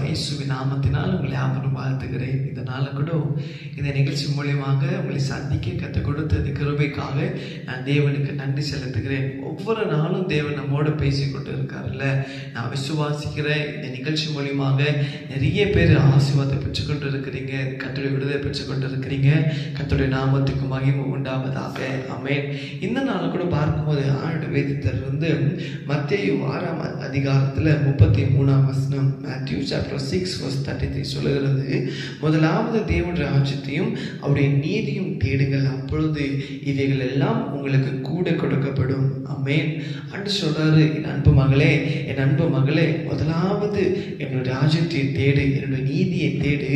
இயேசுவின் நாமத்தினால் உங்களை யாவரும் வாழ்த்துகிறேன். இதனால கூட இந்த நிகழ்ச்சி மூலியமாக உங்களை சந்திக்க கற்றுக் கொடுத்த இந்த கிருபைக்காக நான் தேவனுக்கு நன்றி செலுத்துகிறேன். ஒவ்வொரு நாளும் தேவன் நம்மோட பேசிக்கொண்டு இருக்காருல்ல, நான் விசுவாசிக்கிறேன். இந்த நிகழ்ச்சி மூலியமாக நிறைய பேர் ஆசீர்வாதத்தை பெற்றுக்கொண்டு இருக்கிறீங்க, கர்த்தருடைய விடுதலை பெற்றுக்கொண்டு இருக்கிறீங்க. கர்த்தருடைய நாமத்துக்கு மகிமை உண்டாவதாக. ஆமென். இந்த நாள் கூட பார்க்கும்போது ஆண்டு வேதத்திலிருந்து மத்தேயு 6ஆம் அதிகாரத்தில் 33ஆம் வசனம், Matthew chapter 6 verse 33 சொல்லுகிறது, முதலாவது தேவனுடைய ராஜ்யத்தையும் அவருடைய நீதியும் தேடுங்கள், அப்பொழுது இவைகள் எல்லாம் உங்களுக்கு கூட கொடுக்கப்படும். ஆமென். அன்று சொல்றாரு, என் அன்பு மகளே, என் அன்பு மகளே, முதலாவது என்னுடைய ராஜ்யத்தை தேடு, என்னுடைய நீதியை தேடு.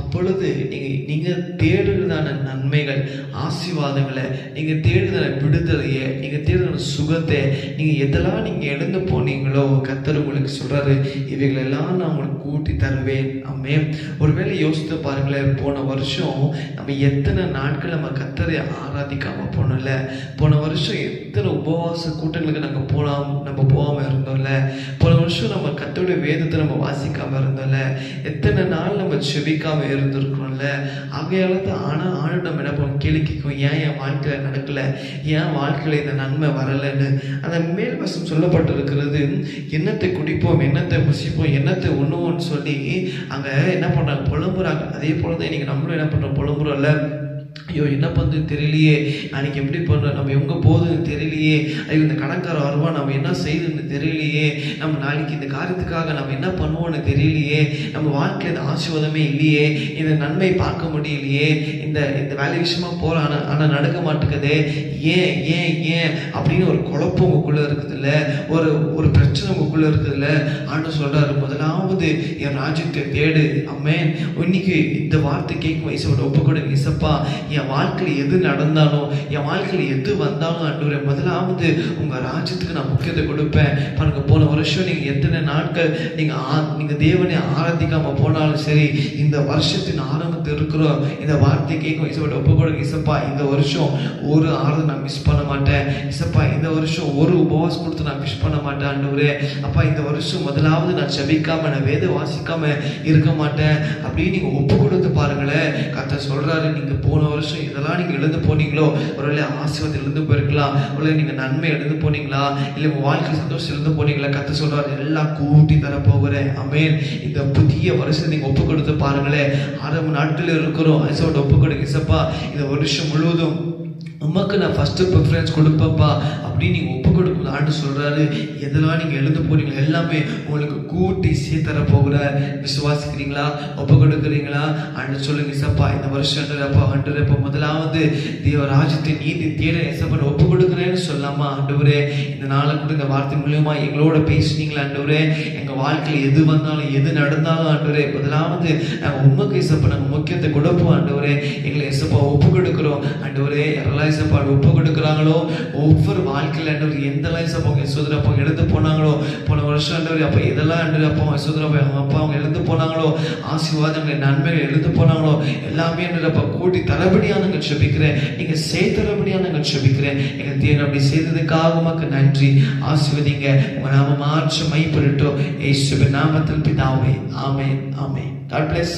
அப்பொழுது நீங்க தேடுறதான நன்மைகள், ஆசீர்வாதங்களை, நீங்க தேடுதல விடுதலையை, நீங்க தேடுதல சுகத்தை, நீங்க எதெல்லாம் நீங்க இழந்து போனீங்களோ கர்த்தர் உங்களுக்கு சொல்றாரு, இவைகள் எல்லாம் நான் உங்களுக்கு கூட்டி தருவேன். ஆமென். ஒருவேளை யோசித்து பாருங்களேன், போன வருஷம் நம்ம எத்தனை நாட்கள் நம்ம கர்த்தரை ஆராதிக்காம போனோம்ல. போன வருஷம் எத்தனை உபவாச கூட்டங்களுக்கு நம்ம போகாம இருந்தோம்ல. போன வருஷம் நம்ம கர்த்தருடைய வேதத்தை நம்ம வாசிக்காம இருந்தோம்ல. எத்தனை நாள் நம்ம செபிக்காம இருந்திருக்கிறோம்ல. ஆகையால தான் ஆண்டு நம்ம என்ன பண்ணுவோம், கேள்வி கேட்கும், ஏன் என் வாழ்க்கையில நடக்கல, ஏன் வாழ்க்கையில இந்த நன்மை வரலன்னு. அந்த மேல் வசம் சொல்லப்பட்டிருக்கிறது, எண்ணத்தை குடிப்போம், எண்ணத்தை புசிப்போம், எண்ணத்தை உண்ணுவோம்னு சொல்லி அங்க என்ன பண்றாங்க, புலம்புறாங்க. அதே போலதான் இன்னைக்கு நம்மளும் என்ன பண்றோம், புலம்புறோம்ல. ஐயோ என்ன பண்ணுறது தெரியலையே, அன்னைக்கு எப்படி பண்ணுறோம், நம்ம எங்கே போகுதுன்னு தெரியலையே, ஐயோ இந்த கணக்கார வருவா, நம்ம என்ன செய்யுதுன்னு தெரியலையே, நம்ம நாளைக்கு இந்த காரியத்துக்காக நம்ம என்ன பண்ணுவோம்னு தெரியலையே, நம்ம வாழ்க்கையில் இந்த ஆசீர்வாதமே இல்லையே, இந்த நன்மை பார்க்க முடியலையே, இந்த வேலை விஷயமா போகிறான் ஆனால் நடக்க மாட்டேங்குதே, ஏன் ஏன் ஏன் அப்படின்னு ஒரு குழப்பம் உங்களுக்குள்ளே இருக்குதுல்ல, ஒரு பிரச்சனை உங்களுக்குள்ளே இருக்குதுல்ல. ஆண்டு சொல்கிறாரு, முதலாவது என் ராஜ்யத்தை தேடு. ஆமென். இன்னைக்கு இந்த வார்த்தை கேட்கும் வயசோட ஒப்புக்கொடுங்க. இசப்பா, என் வாழ்க்கையில் எது நடந்தாலும், என் வாழ்க்கையில் எது வந்தாலும் ஆண்டவரே, முதலாவது உங்க ராஜ்யத்துக்கு நான் முக்கியத்தை கொடுப்பேன். பாருங்க, போன வருஷம் நீங்க எத்தனை நாட்கள் நீங்க தேவனை ஆராதிக்காம போனாலும் சரி, இந்த வருஷத்தின் ஆரம்பத்தில் இருக்கிறோம். இந்த வார்த்தை கேட்கும் இசப்பா, ஒப்புக்கொடுங்க. இசப்பா, இந்த வருஷம் ஒரு ஆறுதல் நான் மிஸ் பண்ண மாட்டேன். இசப்பா, இந்த வருஷம் ஒரு உபவாசம் கொடுத்து நான் மிஸ் பண்ண மாட்டேன் ஆண்டவரே. அப்பா, இந்த வருஷம் முதலாவது நான் செபிக்காம, நான் வேத வாசிக்காம இருக்க மாட்டேன் அப்படின்னு நீங்க ஒப்பு கொடுத்து பாருங்களேன். கர்த்தர் சொல்றாரு, நீங்க போன வருஷம் இதெல்லாம் நீங்க எழுந்து போனீங்களோ, ஒருவேளை ஆசீர்வாதம் எழுந்து போயிருக்கலாம், ஒருவேளை நீங்க நன்மை எழுந்து போனீங்களா, இல்ல உங்க வாழ்க்கை சந்தோஷம் எழுந்து போனீங்களா, கர்த்தர் சொல்றாரு, எல்லாம் கூட்டி தர போகிறேன். ஆமென். இந்த புதிய வருஷத்தை நீங்க ஒப்பு கொடுத்து பாருங்களேன். 6 நாட்கள் இருக்கிறோம். ஐசோட ஒப்பு கொடுங்க. இசப்பா, இந்த வருஷம் முழுவதும் உமக்கு நான் ஃபர்ஸ்ட் ப்ரிஃபரன்ஸ் கொடுப்பேன்ப்பா அப்படின்னு நீங்க ஒப்பு கொடுக்கும். ஆண்டு சொல்றாரு, எதெல்லாம் நீங்க எழுந்து போறீங்களா எல்லாமே உங்களுக்கு கூட்டி சேர்த்தர போகிறார். விசுவாசிக்கிறீங்களா, ஒப்பு கொடுக்குறீங்களா? ஆண்டு சொல்லுங்க, இசப்பா, இந்த வருஷம் அப்பா முதலாவது தேவ ராஜ்யத்தை நீதி தேட இசப்பா ஒப்பு கொடுக்குறேன்னு சொல்லாமா? ஆண்டவரே, இந்த நாளை கூட இந்த வார்த்தை மூலியமா எங்களோட பேசுனீங்களா ஆண்டவரே? எங்க வாழ்க்கையில் எது வந்தாலும் எது நடந்தாலும் ஆண்டவரே, முதலாவது நாங்க உண்மைக்கு இசப்பா நாங்க முக்கியத்தை கொடுப்போம் ஆண்டவரே. எங்களை இசப்பா ஒப்பு கொடுக்குறோம் ஆண்டவரே. யாரெல்லாம் இசப்பா ஒப்பு கொடுக்குறாங்களோ, ஒவ்வொரு வாழ்க்கையில் ஆண்டவர் எந்தெல்லாம் இசப்பா யசோதரப்பா எடுத்து போனாங்களோ, போன வருஷம் ஆண்டவர் அப்ப எதெல்லாம் ஆண்டவர் அப்பா யசோதரப்பா அவங்க அப்பா அவங்க எழுந்து போனாங்களோ, ஆசீர்வாதங்கள் நன்மைகள் எழுந்து போனாங்களோ, எல்லாமே ஆண்டவரப்பா கூட்டி தரபடியா நாங்கள் செபிக்கிறேன். நீங்க செய்தரபடியா நாங்கள் செபிக்கிறேன். எங்க தேவன் அப்படி செய்ததுக்காக உமக்கு நன்றி. ஆசீர்வதிங்க. உங்க நாம மாற்ற மைப்படட்டும். இயேசுவின் நாமத்தில் பிதாவே. ஆமென். ஆமென். God bless.